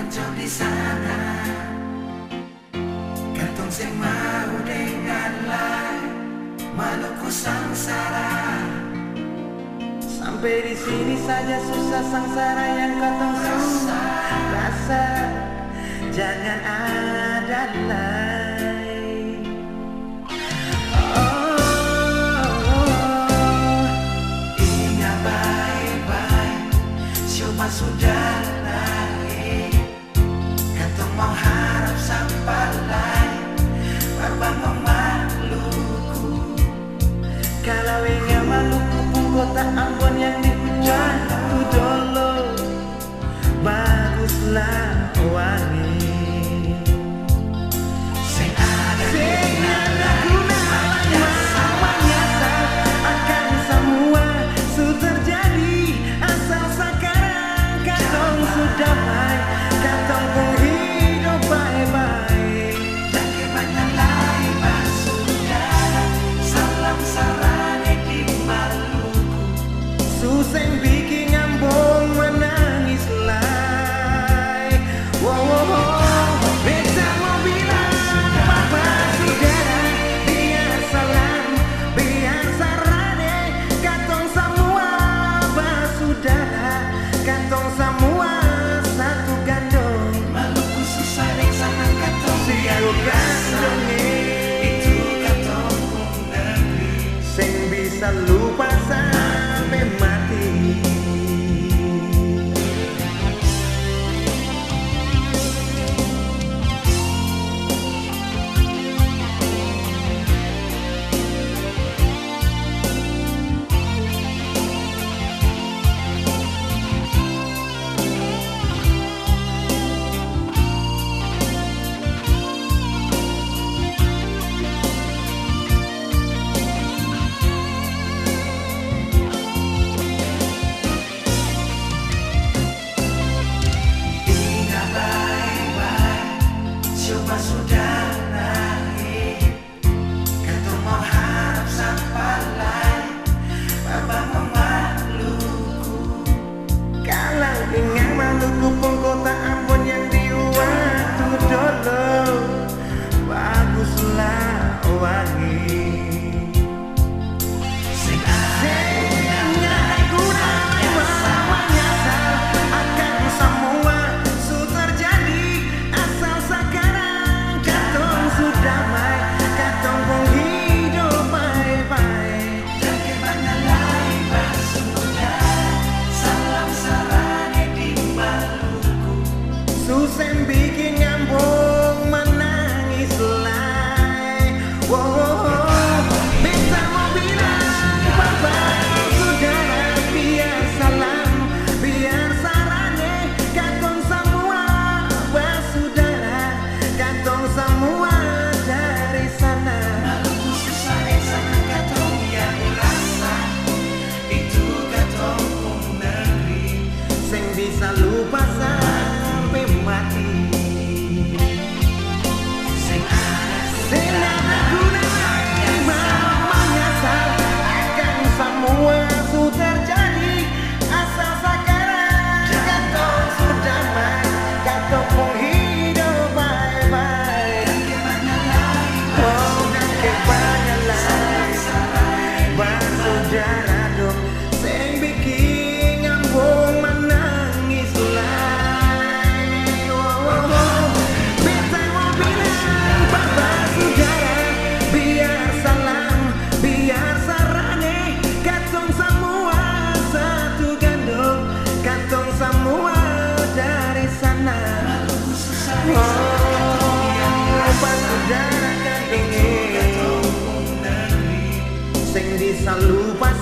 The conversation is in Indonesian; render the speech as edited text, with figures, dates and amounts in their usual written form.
kanca di sana, katong sing mau dengan lain Maluku Sangsara. Sampai di sini saja susah sengsara yang katong rasa, jangan ada lain. Ingat baik-baik, siapa sudah lahir, katong mau harap sampai lain berbangun Maluku. Kalau ingin Maluku pun kota Ambon yang dihujan tu dolo, baguslah wangi. Sing ada guna menyasar akan semua su terjadi, asal sekarang katong sudah baik, katong pun hidup baik-baik. Jangan banyak lagi bersaudara, salam sarane di Maluku. Suseng bikin Ambon menangis like beta mau bilang papa saudara, biar salam, biar sarane, katong semua bersaudara, katong semua satu gandong. Maluku susah dek sana katong Siu gandong itu katong pun negeri. sing bisa lupa sampai mati. Ingat baik-baik, siapa sudah lahir, katong mau harap sampai lain berbangun Maluku. Kalau ingat Maluku pun kota Ambon yang di waktu dulu, baguslah wangi. Sing ada guna menyasar akan semua su terjadi, asal sekarang katong sudah baik, katong pun hidup baik-baik. jangan banyak lagi bersaudara, salam sarane di Maluku. Suseng bikin Ambon menangis like beta mau bilang papa saudara, biar salam, biar sarane, katong semua bersaudara, katong semua dari sana. Maluku susah dek sana katong yang rasa, itu katong pun negeri. Sing bisa lupa sampai mati. Sing ada guna menyasar akan semua su terjadi, asal sekarang katong sudah baik, katong pun hidup baik-baik. Jangan banyak lagi bersaudara dong, sing bikin Ambon menangis like beta mau bilang papa saudara, biar salam, biar sarane, katong semua satu gandong, katong semua dari sana. Saudara kan ingin sing bisa lupa